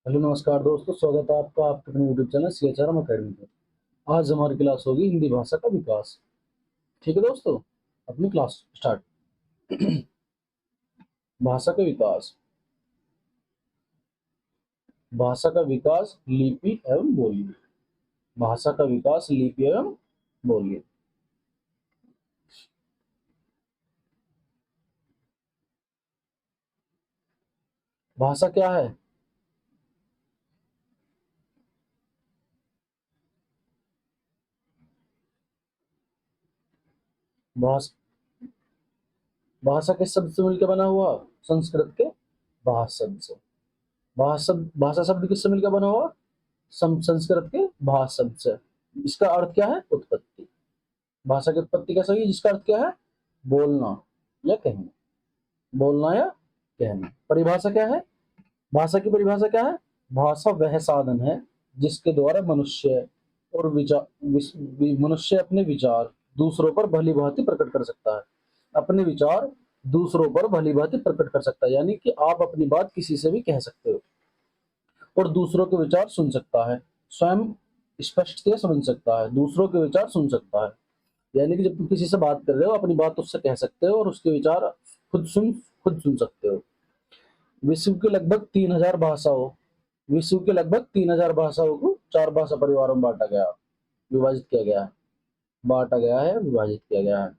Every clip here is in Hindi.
हेलो नमस्कार दोस्तों, स्वागत है आपका आपके अपने यूट्यूब चैनल CHRM अकेडमी पर। आज हमारी क्लास होगी हिंदी भाषा का विकास। ठीक है दोस्तों, अपनी क्लास स्टार्ट। भाषा का विकास। भाषा का विकास लिपि एवं बोली। भाषा का विकास लिपि एवं बोली। भाषा क्या है? भाषा भाषा किस शब्द से मिलकर बना हुआ? संस्कृत के भाष शब्द से। भाषा शब्द किससे मिलकर बना हुआ? संस्कृत के भाष शब्द से। इसका अर्थ क्या है? उत्पत्ति। भाषा की उत्पत्ति कैसे हुई? जिसका अर्थ क्या है? बोलना या कहना। बोलना या कहना। परिभाषा क्या है? भाषा की परिभाषा क्या है? भाषा वह साधन है जिसके द्वारा मनुष्य अपने विचार दूसरों पर भली भांति प्रकट कर सकता है। अपने विचार दूसरों पर भली भांति प्रकट कर सकता है, यानी कि आप अपनी बात किसी से भी कह सकते हो और दूसरों के विचार सुन सकता है। स्वयं स्पष्ट से समझ सकता है, दूसरों के विचार सुन सकता है। यानी कि जब तुम किसी से बात कर रहे हो, अपनी बात उससे कह सकते हो और उसके विचार खुद सुन खुद सुन सकते हो। विश्व के लगभग 3000 भाषाओं विश्व के लगभग 3000 भाषाओं को 4 भाषा परिवारों में विभाजित किया गया है। विभाजित किया गया है।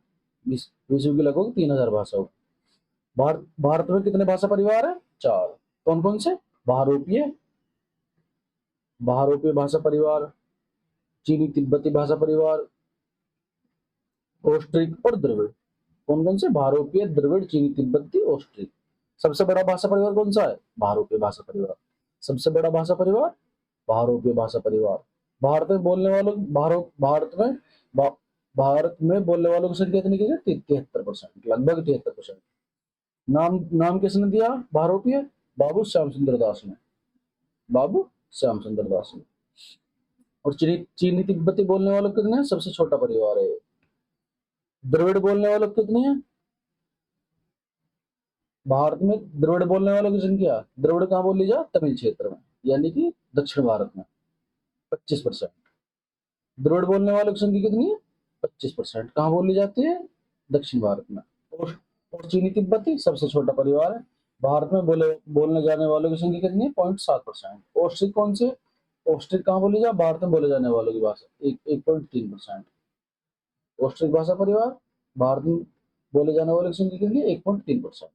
विश्व की लगभग 3000 भाषाओं। भारत में कितने भाषा परिवार है? 4। कौन कौन से? भारोपीय भारोपीय भाषा परिवार, चीनी तिब्बती भाषा परिवार, ऑस्ट्रिक और द्रविड़। कौन कौन से? भारोपीय, द्रविड़, चीनी तिब्बती, ऑस्ट्रिक। सबसे बड़ा भाषा परिवार कौन सा है? भारोपीय भाषा परिवार। सबसे बड़ा भाषा परिवार भारोपीय भाषा परिवार। भारत में बोलने वालों भा, भारत में बोलने वालों की संख्या कितनी की? 73%, लगभग 73%। नाम नाम किसने दिया भारोपीय? बाबू श्याम सुंदर दास ने। बाबू श्याम सुंदर दास ने। और चीनी चीनी तिब्बती बोलने वालों कितने हैं? सबसे छोटा परिवार है। द्रविड़ बोलने वालों कितनी है? भारत में द्रविड़ बोलने वालों की संख्या, द्रविड़ कहाँ बोली जा? तमिल क्षेत्र में, यानी कि दक्षिण भारत में 25%। द्रविड़ बोलने वालों की संख्या कितनी है? 25%। कहाँ बोली जाती है? दक्षिण भारत में। और, और चीनी तिब्बती सबसे छोटा परिवार है। भारत में बोलने जाने वालों की संख्या कितनी है? 0.7%। ऑस्ट्रिक कौन से? ऑस्ट्रिक कहाँ बोली जा? भारत में बोले जाने वालों की भाषा 1.3%। ऑस्ट्रिक भाषा परिवार, भारत में बोले जाने वालों की संख्या कितनी है? 1.3%।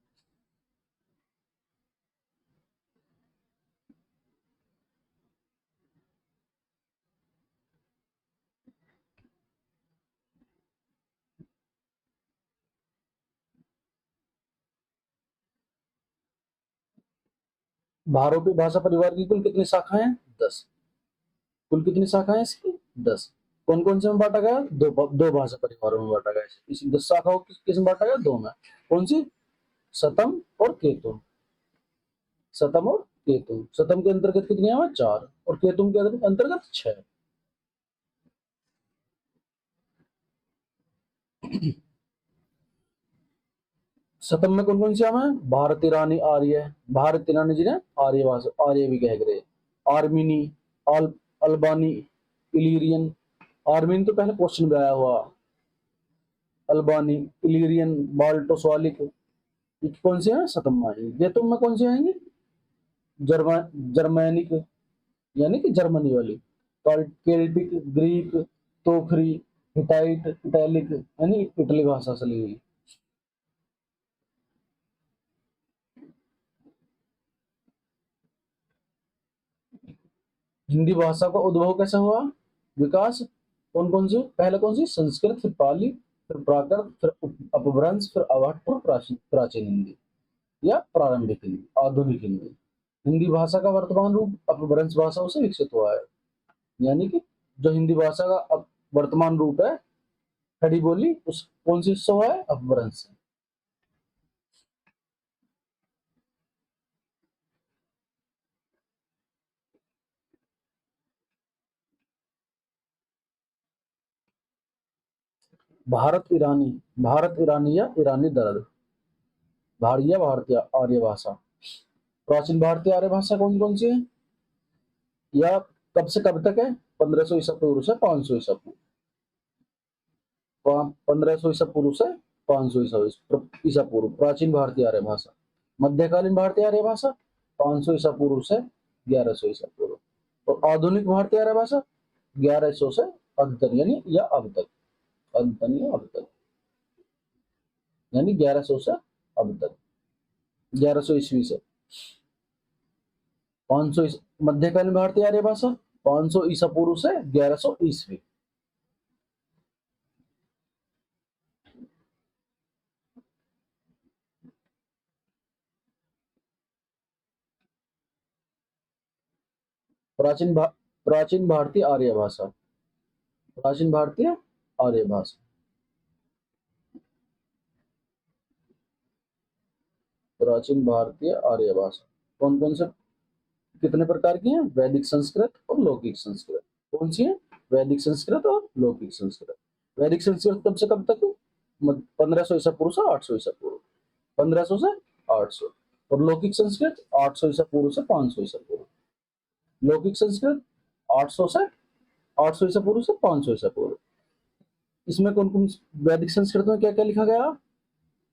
भारोपी भाषा परिवार की कुल कितनी शाखाएं हैं? 10। कुल कितनी शाखाएं हैं इसकी? 10। कौन कौन से में बांटा गया? दो भाषा परिवारों में बांटा गया। इसी 10 शाखाओं को किस में बांटा गया? दो में। कौन सी? सतम और केतुम। सतम और केतुम। सतम के अंतर्गत कितनी है? 4। और केतुम के अंतर्गत 6। सतम में कौन कौन सी आम है? भारती रानी आर्य। भारती रानी जी ने आर्य भाषा, आर्य भी कह गए। आर्मीनी, अल अल्बानी, इलीरियन। आर्मीन तो पहले क्वेश्चन में आया हुआ। अल्बानी, इलीरियन, बाल्टोसवालिक। ये कौन से हैं? सतम में आएंगे। केतुम में कौन से आएंगे? जर्मैनिक, यानी कि जर्मनी वाली। केल्टिक, ग्रीक, तोखरी, हिटाइट, इटैलिक, यानी इटली भाषा से ली हुई। हिंदी भाषा का उद्भव कैसे हुआ? विकास। कौन कौन सी? पहले कौन सी? संस्कृत, फिर पाली, फिर प्राकृत, फिर अपभ्रंश, फिर अवध और प्राचीन प्राचीन हिंदी या प्रारंभिक हिंदी, आधुनिक हिंदी। हिंदी भाषा का वर्तमान रूप अपभ्रंश भाषाओं से विकसित हुआ है। यानी कि जो हिंदी भाषा का अब वर्तमान रूप है, खड़ी बोली, उस कौन सी से हुआ है? अपभ्रंश से। भारत ईरानी या ईरानी दर्द। भारतीय भारतीय आर्य भाषा। प्राचीन भारतीय आर्य भाषा कौन कौन सी है? या कब से कब तक है? 1500 ईसा पूर्व से 500 ईसा पूर्व। 1500 ईसा पूर्व से 500 ईसा पूर्व प्राचीन भारतीय आर्य भाषा। मध्यकालीन भारतीय आर्य भाषा 500 ईसा पूर्व से 1100 ईसा पूर्व। और आधुनिक भारतीय आर्य भाषा 1100 से अद्यतन यानी या अब तक, अद्यतन या अब तक, यानी 1100 से अब तक, 1100 ईस्वी से 500 मध्यकालीन भारतीय आर्य भाषा 500 ईसा पूर्व से 1100 ईस्वी। प्राचीन भारतीय आर्य भाषा, प्राचीन भारतीय आर्य भाषा, प्राचीन भारतीय आर्य भाषा कौन कौन से, कितने प्रकार की है? वैदिक संस्कृत और लौकिक संस्कृत। कौन सी है? वैदिक संस्कृत और लौकिक संस्कृत। वैदिक संस्कृत कब से कब तक? 1500 ईसा पूर्व से 800 ईसा पूर्व, 1500 से 800। और लौकिक संस्कृत 800 ईसा पूर्व से 500 ईसा पूर्व। लौकिक संस्कृत 800 से 800 ईसा पूर्व से 500 ईसा पूर्व। इसमें कौन कौन, वैदिक संस्कृत में क्या क्या लिखा गया?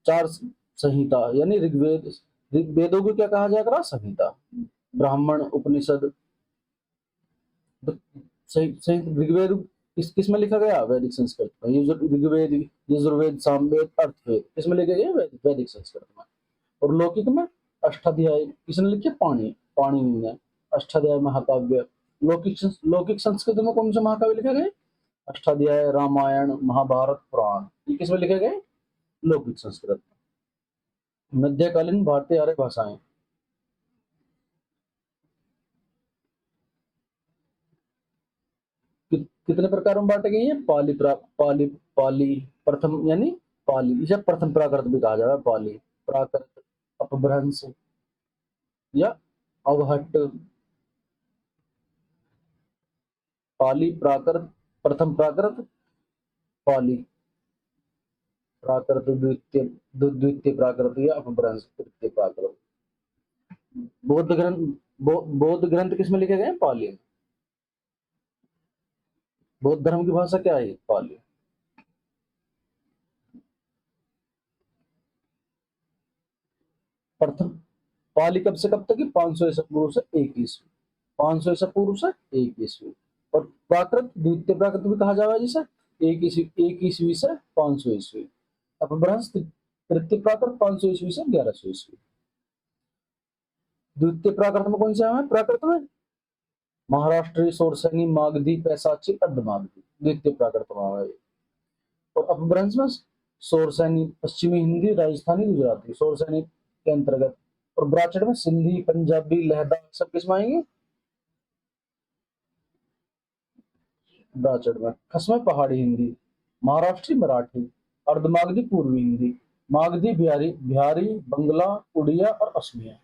4 संहिता यानी ऋग्वेद, वेदों को क्या कहा जाएगा? संहिता। ब्राह्मण, उपनिषद, सही सही। ऋग्वेद किस में लिखा गया? वैदिक संस्कृत में। ऋग्वेद, यजुर्वेद, सामवेद, अर्थवेद किसमें लिखे गए? वैदिक संस्कृत में। और लौकिक में अष्टाध्यायी किसने लिखे? पाणिनि ने। अष्टाध्यायी महाकाव्य। लौकिक संस्कृत में कौन से महाकाव्य लिखे गए? अष्टाध्याय, रामायण, महाभारत, पुराण, ये किसमें लिखे गए? लौकिक संस्कृत। मध्यकालीन भारतीय आर्य भाषाएं कितने प्रकारों में बांटी गई है? पाली प्रथम यानी पाली, इसे प्रथम प्राकृत भी कहा जाता है। पाली प्राकृत, अपभ्रंश या अवहट्ट। पाली प्राकृत, प्रथम प्राकृत, पाली प्राकृत, द्वितीय प्राकृत या अपभ्रंश तृतीय प्राकृत। बौद्ध ग्रंथ, बौद्ध ग्रंथ किसमें लिखे गए? पाली में। बौद्ध धर्म की भाषा क्या है? पाली। प्रथम पाली कब से कब तक? 500 ईसा पूर्व से 1 ईस्वी, 500 ईसा पूर्व से 1 ईस्वी। और प्राकृत, द्वितीय प्राकृत भी कहा जाएगा जिसे, 1 ईस्वी से 500 ईस्वी। अपभ्रंश तृतीय प्राकृत 500 ईस्वी से 1100 ईस्वी। द्वितीय प्राकृत में कौन सा है? प्राकृत में महाराष्ट्र, सोरसैनी, मागधी, पैसाची, अर्धमागधी द्वितीय प्राकृत में है। और अपभ्रंश में सोरसैनी, पश्चिमी हिंदी, राजस्थानी, गुजराती सोरसैनी के अंतर्गत। और ब्राह्मण में सिंधी, पंजाबी, लहदा सब किसमें आएंगे? ब्राह्मण में। खस में पहाड़ी हिंदी, महाराष्ट्री, मराठी, अर्धमागधी, पूर्वी हिंदी, मागधी, बिहारी, बंगला, उड़िया और असमिया।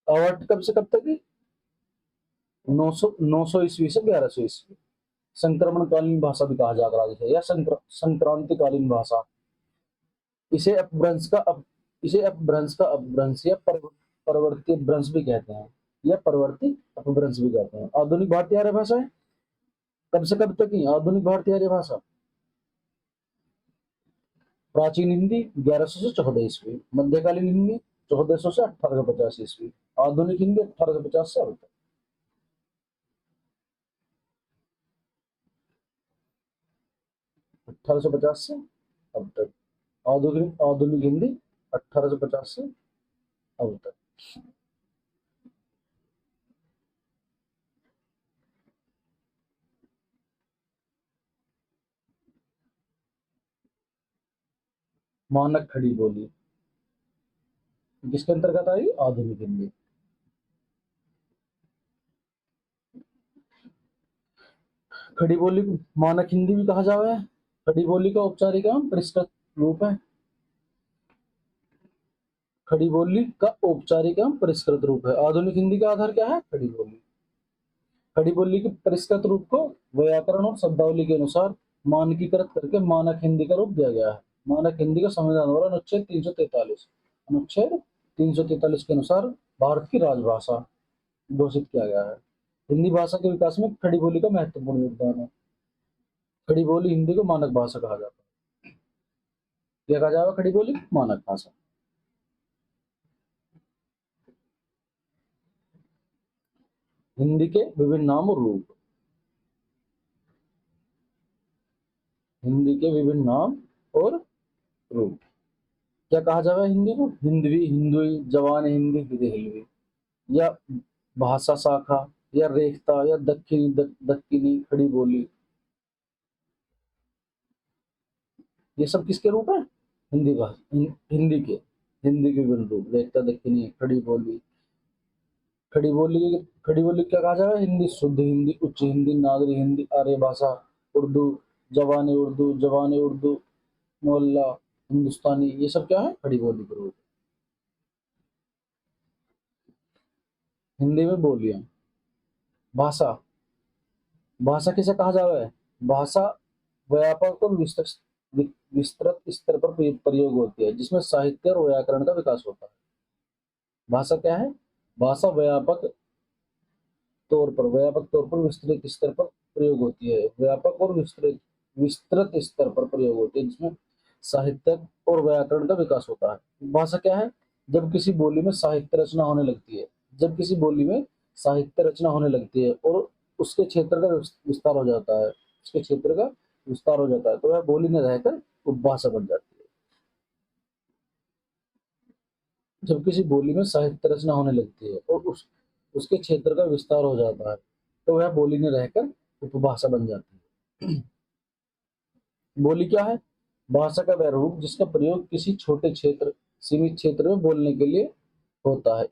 अवध कब से कब तक है? 900 ईस्वी से 1100 ईस्वी। संक्रमणकालीन भाषा भी कहा जाता है या संक्रांतिकालीन भाषा। इसे अपभ्रंश का अपभ्रंश या परवर्ती भ्रंश भी कहते हैं, या परवर्ती अपभ्रंश भी कहते हैं। आधुनिक भारतीय आर्य भाषा है कब से कब तक की? आधुनिक भारतीय आर्य भाषा प्राचीन हिंदी 1100 से 14 ईस्वी, मध्यकालीन हिंदी 1400 से 1850 ईस्वी, आधुनिक हिंदी 1850 से अब तक। 1850 से अब तक आधुनिक आधुनिक हिंदी 1850 से अब तक। मानक खड़ी बोली किसके अंतर्गत आएगी? आधुनिक हिंदी। खड़ी बोली को मानक हिंदी भी कहा जाता है। खड़ी बोली का औपचारिक एवं परिष्कृत रूप है। खड़ी बोली का औपचारिक एवं परिष्कृत रूप है। आधुनिक हिंदी का आधार क्या है? खड़ी बोली। खड़ी बोली के परिष्कृत रूप को व्याकरण और शब्दावली के अनुसार मानकीकृत करके मानक हिंदी का रूप दिया गया है। मानक हिंदी का संविधान द्वारा अनुच्छेद 343 के अनुसार भारत की राजभाषा घोषित किया गया है। हिंदी भाषा के विकास में खड़ी बोली का महत्वपूर्ण योगदान है। खड़ी बोली हिंदी को मानक भाषा कहा जाता है। क्या कहा जाएगा? खड़ी बोली मानक भाषा। हिंदी के विभिन्न नाम और रूप। हिंदी के विभिन्न नाम और रूप। क्या कहा जाएगा हिंदी को? हिंदवी, हिंदुई, जवान हिंदी, हिंदी, या भाषा शाखा, या रेखता, या दक्कनी, खड़ी बोली। ये सब किसके रूप है? हिंदी भाषा, हिंदी के विभिन्न रूप, रेखता, दक्कनी, खड़ी बोली। खड़ी बोली क्या कहा जाएगा? हिंदी शुद्ध हिंदी, उच्च हिंदी, नागरी हिंदी, आर्य भाषा, उर्दू, जवानी उर्दू, मोहल्ला हिंदुस्तानी। ये सब क्या है? खड़ी बोली के रूप। हिंदी में बोलियां। भाषा। भाषा किसे कहा जाता है? भाषा व्यापक और विस्तृत स्तर पर प्रयोग होती है, जिसमें साहित्य और व्याकरण का विकास होता है। भाषा क्या है? भाषा व्यापक तौर पर विस्तृत स्तर पर प्रयोग होती है। व्यापक और विस्तृत स्तर पर प्रयोग होती है, जिसमें साहित्य और व्याकरण का विकास होता है। भाषा क्या है? जब किसी बोली में साहित्य रचना होने लगती है, जब किसी बोली में साहित्य रचना होने लगती है और उसके क्षेत्र का विस्तार हो जाता है, उसके क्षेत्र का विस्तार हो जाता है, तो वह बोली में रहकर उपभाषा बन जाती है। जब किसी बोली में साहित्य रचना होने लगती है और उसके क्षेत्र का विस्तार हो जाता है, तो वह बोली में रहकर उपभाषा बन जाती है। बोली क्या है? भाषा का वह रूप जिसका प्रयोग किसी छोटे क्षेत्र, सीमित क्षेत्र में बोलने के लिए होता है।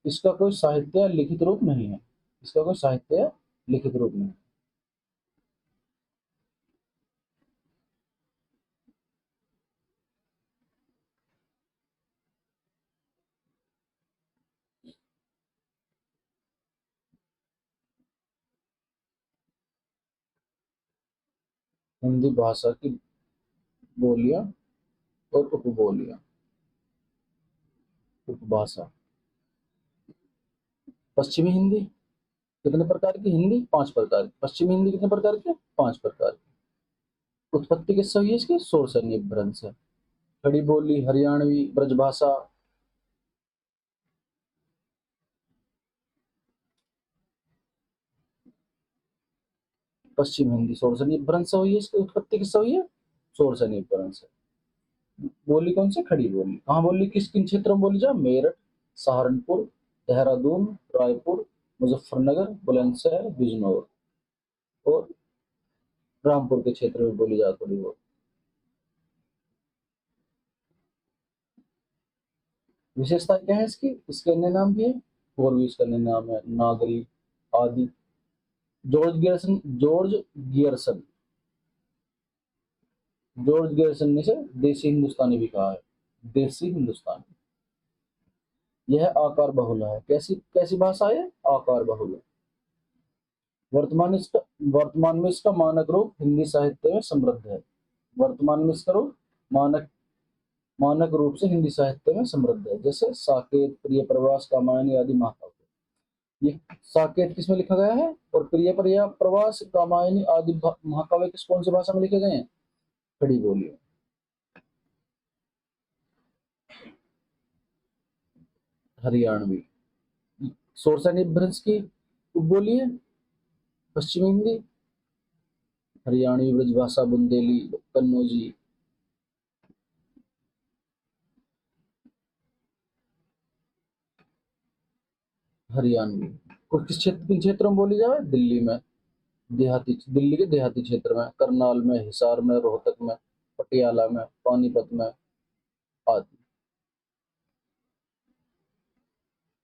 इसका कोई साहित्य या लिखित रूप नहीं है। इसका कोई साहित्य या लिखित रूप नहीं। हिंदी भाषा की बोलियां और उपबोलियां। उपभाषा। पश्चिमी हिंदी। कितने प्रकार की हिंदी? 5 प्रकार की। पश्चिमी हिंदी कितने प्रकार की? 5 प्रकार की। उत्पत्ति किससे हुई है इसकी? शोर से अपभ्रंश है। खड़ी बोली, हरियाणवी, ब्रजभाषा। पश्चिम हिंदी शोर से अपभ्रंश से हुई है। इसकी उत्पत्ति किससे हुई है? शोर से अपभ्रंश है। बोली कौन सी? खड़ी बोली। कहाँ बोली? किस किन क्षेत्रों में बोली जाए? मेरठ, सहारनपुर, देहरादून, रायपुर, मुजफ्फरनगर, बुलंदशहर, बिजनौर और रामपुर के क्षेत्र में बोली जाती थोड़ी बहुत। विशेषता क्या है इसकी? इसके अन्य नाम भी है और भी इसका अन्य नाम है। नागरी, आदि। जॉर्ज गियर्सन जॉर्ज गियर्सन ने इसे देसी हिंदुस्तानी भी कहा है। देसी हिंदुस्तानी। यह आकार बहुल है। कैसी कैसी भाषा है? आकार बहुल है। वर्तमान में इसका मानक रूप हिंदी साहित्य में समृद्ध है। वर्तमान में इसका रूप मानक मानक रूप से हिंदी साहित्य में समृद्ध है, जैसे साकेत, प्रिय प्रवास, कामायनी आदि महाकाव्य। ये साकेत किसमें लिखा गया है? और प्रिय प्रवास, कामायनी आदि महाकाव्य किस कौन सी भाषा में लिखे गए हैं? खड़ी बोली। हरियाणवी। सोरसानी भ्रंश की उपबोली है पश्चिमी हिंदी। हरियाणवी, ब्रजभाषा, बुंदेली, कन्नौजी। हरियाणवी को किन क्षेत्रों में बोली जाए? दिल्ली में, दिल्ली के देहाती क्षेत्र में, करनाल में, हिसार में, रोहतक में, पटियाला में, पानीपत में आदि।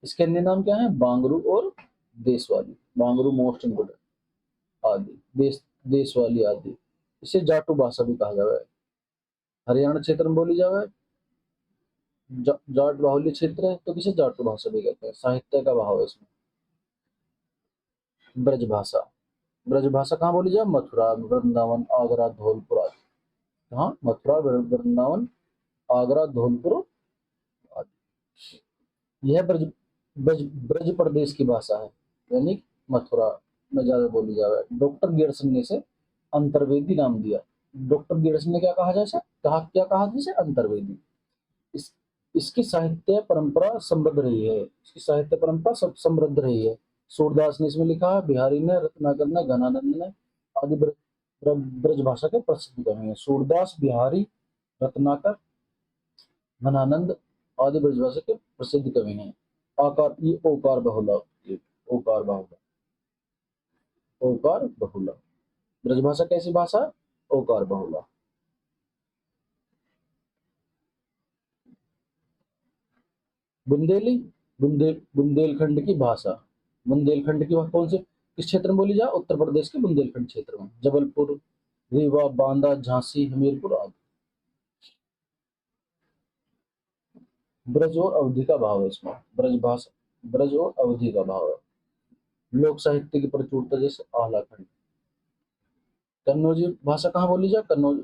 इसके अन्य नाम क्या है? बांगरू और देशवाली। Bangru most important. आदि, देशवाली आदि। इसे जाटू भाषा भी कहा जाता है। हरियाणा क्षेत्र में बोली जावे। जाट बाहुल्य क्षेत्र है, तो किसे जाटू भाषा भी कहते हैं। साहित्य का भाव है इसमें। ब्रज भाषा। ब्रज भाषा कहाँ बोली जाए? मथुरा, वृंदावन, आगरा, धौलपुर आदि। कहाँ? मथुरा, वृंदावन, आगरा, धौलपुर आदि। यह ब्रज ब्रज ब्रज प्रदेश की भाषा है, यानी मथुरा में ज्यादा बोली जाए। डॉक्टर गियर्सन ने इसे अंतर्वेदी नाम दिया। डॉक्टर गियर्सन ने क्या कहा जैसे क्या कहा जिसे? अंतर्वेदी। इस इसकी साहित्य परंपरा समृद्ध रही है। इसकी साहित्य परंपरा सब समृद्ध रही है। सूरदास ने इसमें लिखा है, बिहारी ने, रत्नाकर ने, घनानंद ने आदि ब्रज भाषा के प्रसिद्ध कवि हैं। सूरदास, बिहारी, रत्नाकर, घनानंद आदि ब्रज भाषा के प्रसिद्ध कवि हैं। आकार ये ओकार बहुला, ये ओकार बहुला, ओकार बहुला। ब्रज भाषा कैसी भाषा है? ओकार बहुला। बुंदेली, बुंदेलखंड की भाषा। बुंदेलखंड की भाषा कौन से किस क्षेत्र में बोली जाए? उत्तर प्रदेश के बुंदेलखंड क्षेत्र में। जबलपुर, रीवा, बांदा, झांसी, हमीरपुर आदि। ब्रज और अवधि का भाव है इसमें। ब्रज भाषा, ब्रज और अवधि का भाव है। लोक साहित्य की प्रचुरता जैसे आला खंड। कन्नौजी भाषा कहाँ बोली जाए? कन्नौज,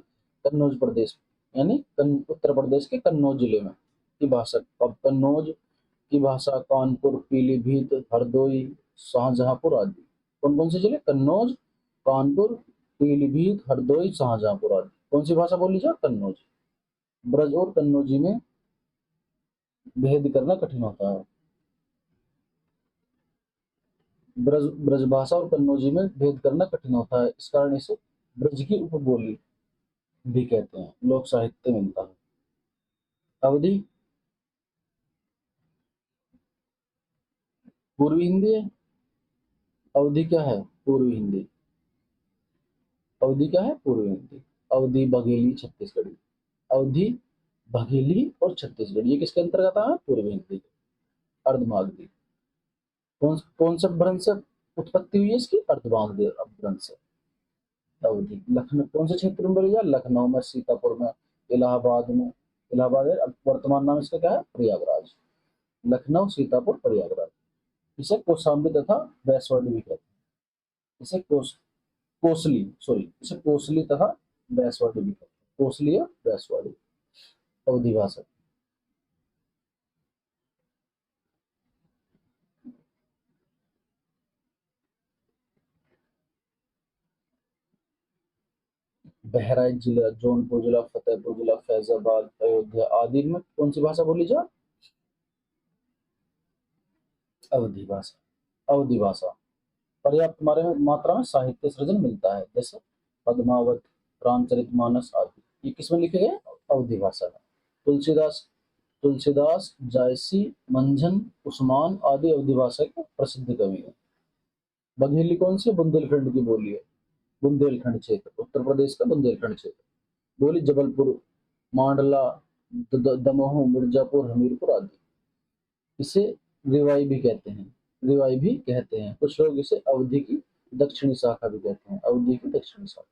कन्नौज प्रदेश, यानी उत्तर प्रदेश के कन्नौज जिले में की भाषा। अब कन्नौज की भाषा कानपुर, पीलीभीत, हरदोई, शाहजहांपुर आदि। कौन कौन से जिले? कन्नौज, कानपुर, पीलीभीत, हरदोई, शाहजहांपुर आदि। कौन सी भाषा बोली जाए? कन्नौज। ब्रज और कन्नौजी में भेद करना कठिन होता है। ब्रज भाषा और कन्नौजी में भेद करना कठिन होता है, इस कारण इसे ब्रज की उपबोली भी कहते हैं। लोक साहित्य मिलता है। अवधि पूर्वी हिंदी है। अवधि क्या है? पूर्वी हिंदी। अवधि क्या है? पूर्वी हिंदी। अवधि, बघेली, छत्तीसगढ़ी। अवधि, बघेली और छत्तीसगढ़ी ये किसके अंतर्गत है? पूर्वी हिंदी। अर्धमागधी। कौन कौन सा भ्रंश से उत्पत्ति हुई है इसकी? अर्धमागधी भ्रंश से। अवधि लखनऊ कौन से क्षेत्र में बोली जाए? लखनऊ में, सीतापुर में, इलाहाबाद में। इलाहाबाद है, अब वर्तमान नाम इसका क्या है? प्रयागराज। लखनऊ, सीतापुर, प्रयागराज। इसे कौशाम्बी तथा बैसवाड़ी भी कहते हैं। इसे कोसली, सॉरी, इसे कोसली तथा बैसवाड़ी भी कहते हैं। कोसली और बैसवाड़ी अवधि भाषा। बहराइच जिला, जौनपुर जिला, फतेहपुर जिला, फैजाबाद, अयोध्या आदि में कौन सी भाषा बोली जाए? अवधि भाषा। अवधि भाषा। पर्याप्त मात्रा में साहित्य सृजन मिलता है, जैसे पद्मावत, रामचरितमानस आदि। ये किसमें लिखे गए? अवधि भाषा में। तुलसीदास, जायसी, मंझन, उस्मान आदि अवधि भाषा के प्रसिद्ध कवि हैं। बघेली कौन सी? बुंदेलखंड की बोली है। बुंदेलखंड क्षेत्र, उत्तर प्रदेश का बुंदेलखंड क्षेत्र। बोली जबलपुर, मांडला, दमोह, मिर्जापुर, हमीरपुर आदि। इसे रिवाई भी कहते हैं। रिवाई भी कहते हैं। कुछ लोग इसे अवधि की दक्षिणी शाखा भी कहते हैं। अवधि की दक्षिणी शाखा।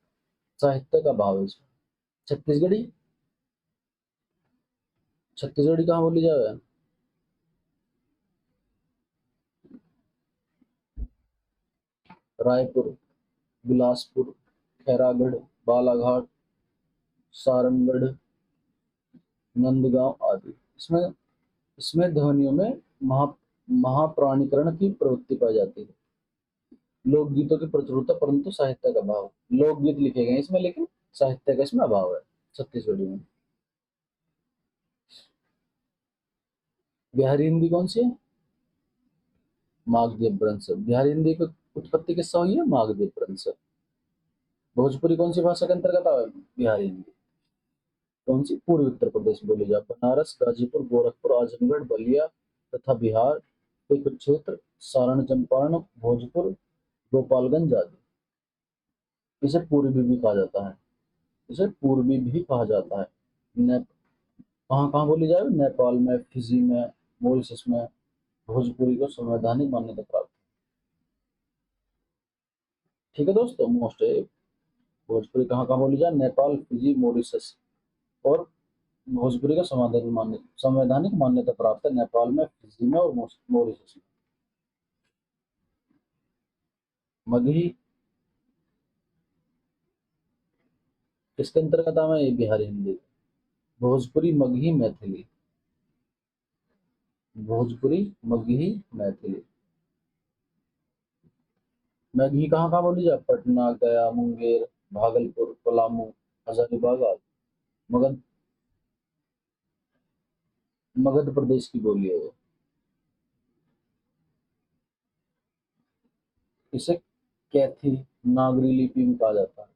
साहित्य का भाव है इसमें। छत्तीसगढ़ी, छत्तीसगढ़ी कहाँ बोली जाए? रायपुर, बिलासपुर, खैरागढ़, बालाघाट, सारंगढ़, नंदगांव आदि। इसमें इसमें ध्वनियों में महा महाप्राणीकरण की प्रवृत्ति पाई जाती है। लोकगीतों की प्रचुरता परंतु साहित्य का अभाव। लोकगीत लिखे गए इसमें, लेकिन साहित्य का इसमें अभाव है छत्तीसगढ़ी में। बिहारी हिंदी कौन सी है? मागधी अपभ्रंश। बिहारी हिंदी की उत्पत्ति किससे हुई है? मागधी अपभ्रंश। भोजपुरी कौन सी भाषा के अंतर्गत आवे? बिहारी हिंदी। कौन सी? पूर्वी उत्तर प्रदेश में बोली जाए। बनारस, गाजीपुर, गोरखपुर, आजमगढ़, बलिया तथा बिहार के कुछ क्षेत्र, सारण, चंपारण, भोजपुर, गोपालगंज आदि। इसे पूर्वी भी कहा जाता है। इसे पूर्वी भी कहा जाता है। ने कहाँ कहाँ बोली जाए? नेपाल में, फिजी में, मॉरिशस में भोजपुरी को संवैधानिक मान्यता प्राप्त। ठीक है दोस्तों, मोस्ट भोजपुरी कहाँ कहाँ बोली जाए? नेपाल, फिजी, मॉरिशस और भोजपुरी का संवैधानिक मान्यता प्राप्त है नेपाल में, फिजी में और मॉरिशस में। मगही किसके अंतर्गत आवे? ये बिहारी हिंदी। भोजपुरी, मगही, मैथिली। भोजपुरी, मगही, मैथिली। मगही कहाँ कहाँ बोली जाए? पटना, गया, मुंगेर, भागलपुर, पलामू, हजारीबाग आदि। मगध मगध प्रदेश की बोली है ये। इसे कैथी नागरी लिपि भी कहा जाता है।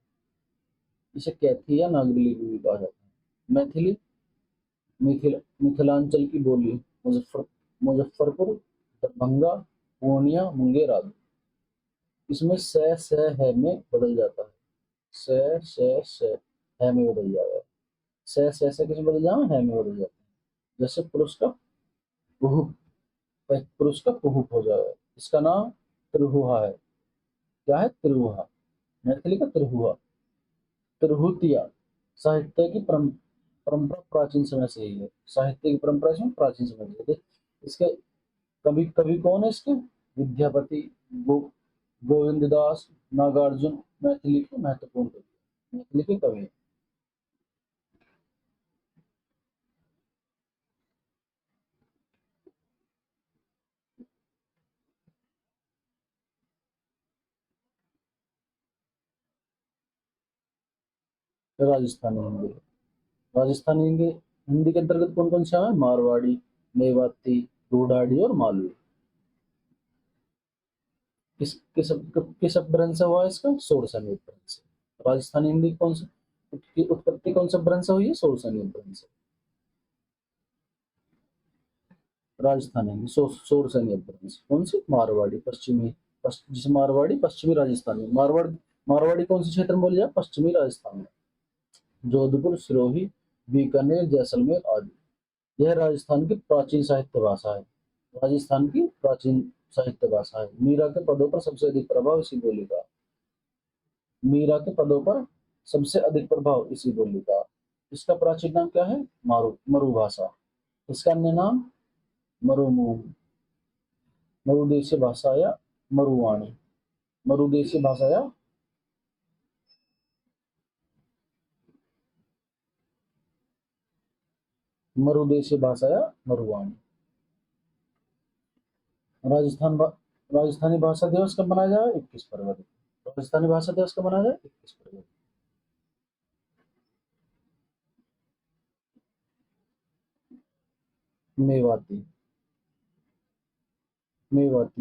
इसे कैथी या नागरी लिपि भी कहा जाता है। मैथिली मिथिलांचल की बोली। मुजफ्फरपुर, दरभंगा, पूर्णिया, मुंगेर आदि। इसमें से है में बदल जाता है। से है में बदल जाएगा। से किस में बदल जाए? है में बदल जाता है। जैसे पुरुष का पुह, पुरुष का पुहुक हो जाएगा। इसका नाम त्रिहुआ है। क्या है? त्रिहुआ। मैथिली का त्रिहुआ। त्रिहुतिया साहित्य की परंपरा प्राचीन समय से ही है। साहित्य की परंपरा से प्राचीन समय से है। इसके कवि कवि कौन है इसके? विद्यापति, गो, गोविंद दास, नागार्जुन मैथिली के महत्वपूर्ण कवि। मैथिली के कवि हैं। राजस्थानी हिंदी। राजस्थानी हिंदी हिंदी के अंतर्गत कौन कौन सा है? मारवाड़ी, मेवाती, ढूढ़ाड़ी और मालवी। किस अपभ्रंश से हुआ है इसका? सोरसनी अपभ्रंश से। राजस्थानी हिंदी कौन सा की उत्पत्ति कौन सा अपभ्रंश से हुई है? सोरसनी अपभ्रंश से। राजस्थानी हिंदी सोरसनी अपभ्रंश। कौन सी? मारवाड़ी पश्चिमी। जिसे मारवाड़ी पश्चिमी राजस्थान में। मारवाड़ी कौन से क्षेत्र में बोली जाए? पश्चिमी राजस्थान में। जोधपुर, सिरोही, बीकानेर, जैसलमेर आदि। यह राजस्थान की प्राचीन साहित्य भाषा है। राजस्थान की प्राचीन साहित्य भाषा है। मीरा के पदों पर सबसे अधिक प्रभाव इसी बोली का। मीरा के पदों पर सबसे अधिक प्रभाव इसी बोली का। इसका प्राचीन नाम क्या है? मरु भाषा। इसका अन्य नाम मरुमू, मरुदेशी भाषा या मरुवाणी। मरुदेशी भाषा या मरुदेशी भाषा या मरुवाणी। राजस्थान भा, राजस्थानी भाषा दिवस कब मनाया जाए? 21 फरवरी। राजस्थानी भाषा दिवस कब मनाया जाए? 21 फरवरी। मेवाती।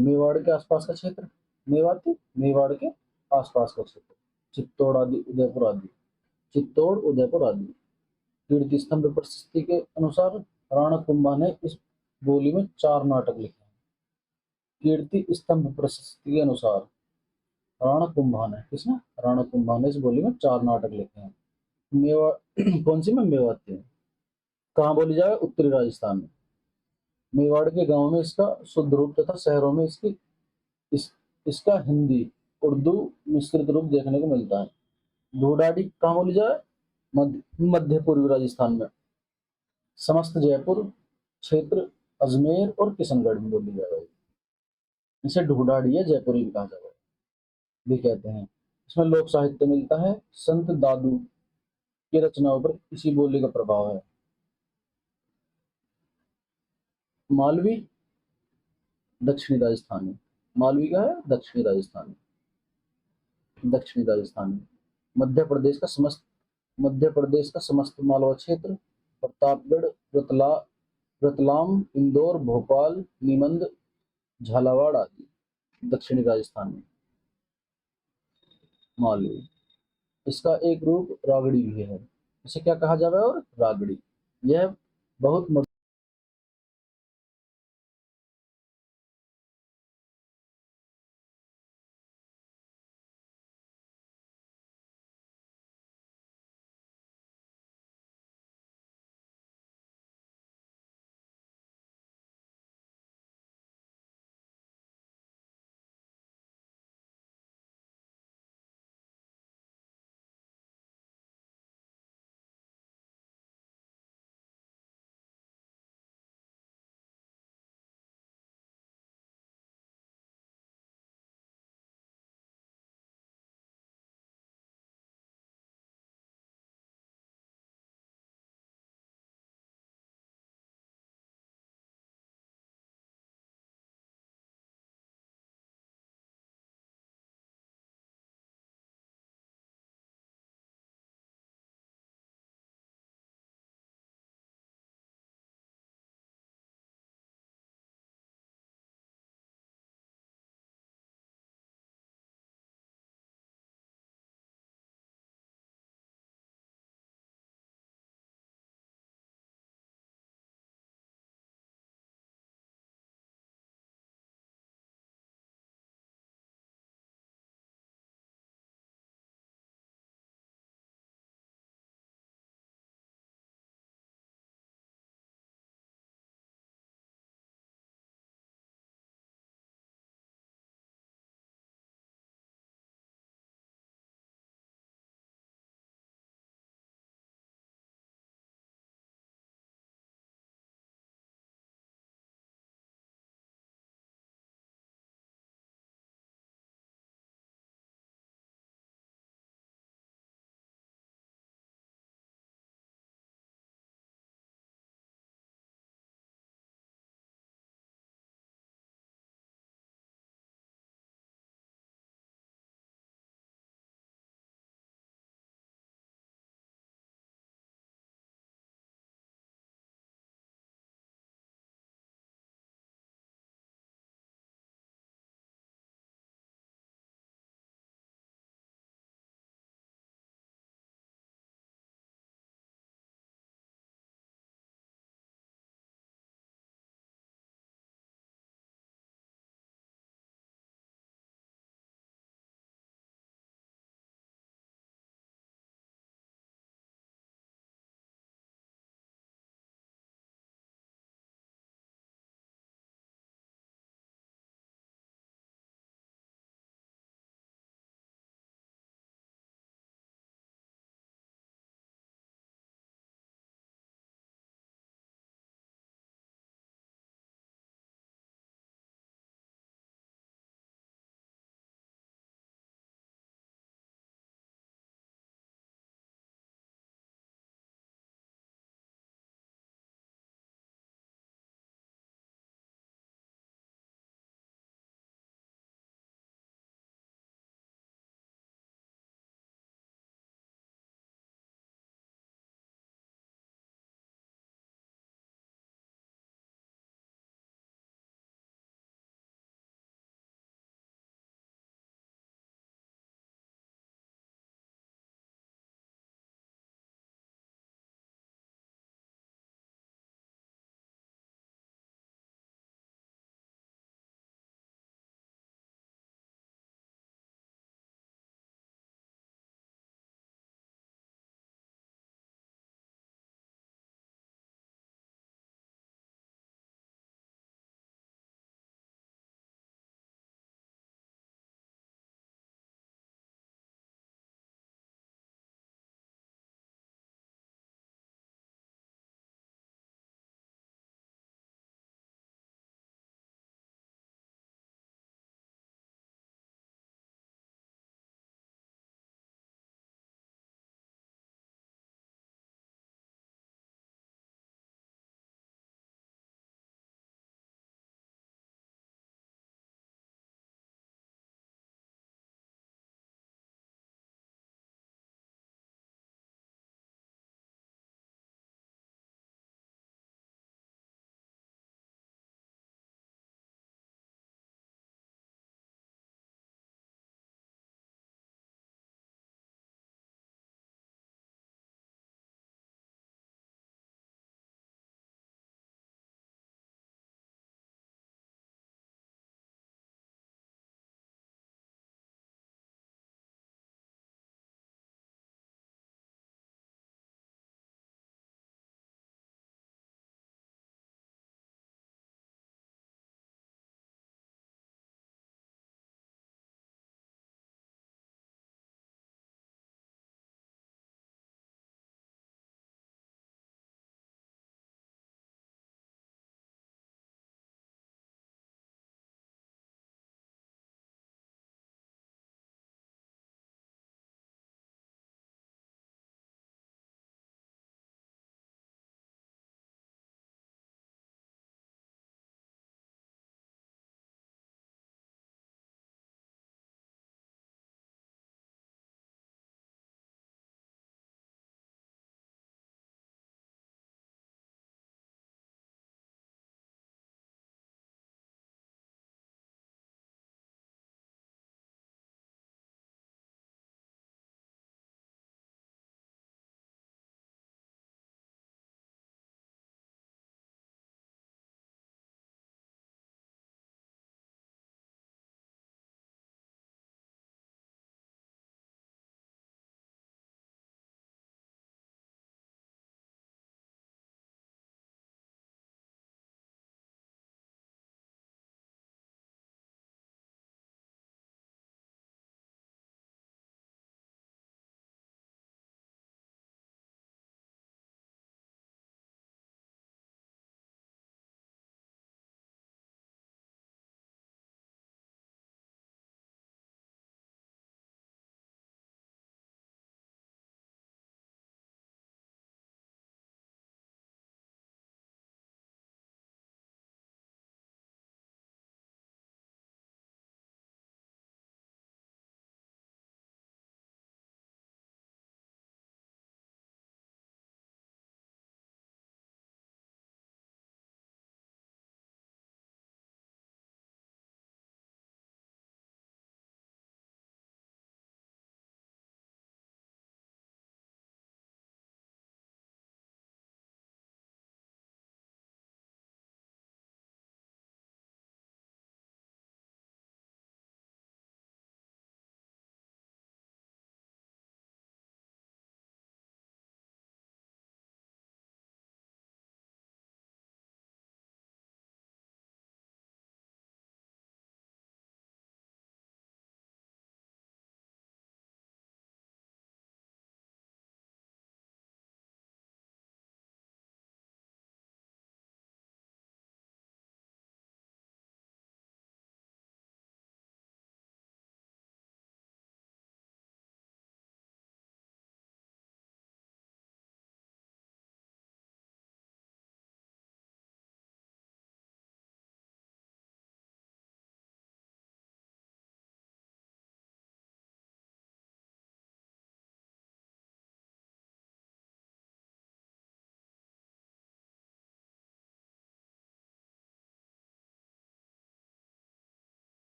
मेवाड़ के आसपास का क्षेत्र। मेवाती मेवाड़ के आसपास का क्षेत्र। चित्तौड़ आदि, उदयपुर आदि। चित्तौड़, उदयपुर आदि। कीर्ति स्तंभ प्रशस्ति के अनुसार राणा कुंभा ने इस बोली में 4 नाटक लिखे हैं। कीर्ति स्तंभ प्रशस्ति के अनुसार राणा कुंभा ने, किसने? राणा कुंभा ने इस बोली में 4 नाटक लिखे हैं। मेवा कौन सी में? मेवाती में। कहाँ बोली जाए? उत्तरी राजस्थान में। मेवाड़ के गांव में इसका शुद्ध रूप तथा शहरों में इस, इसका हिंदी उर्दू मिश्रित रूप देखने को मिलता है। ढूढ़ाड़ी कहाँ बोली जाए? मध्य पूर्वी राजस्थान में। समस्त जयपुर क्षेत्र, अजमेर और किशनगढ़ में बोली जाए। इसे ढूढ़ाड़ी या जयपुरी भी कहा जाए भी कहते हैं। इसमें लोक साहित्य मिलता है। संत दादू की रचनाओं पर इसी बोली का प्रभाव है। मालवी दक्षिणी राजस्थानी। मालवी का है दक्षिणी राजस्थानी। दक्षिणी राजस्थानी। मध्य प्रदेश का समस्त मध्य प्रदेश का समस्त मालवा क्षेत्र, प्रतापगढ़, रतलाम, इंदौर, भोपाल, नीमंद, झालावाड़ आदि। दक्षिणी राजस्थान में मालवी। इसका एक रूप रागड़ी भी है। इसे क्या कहा जाता है? और रागड़ी। यह बहुत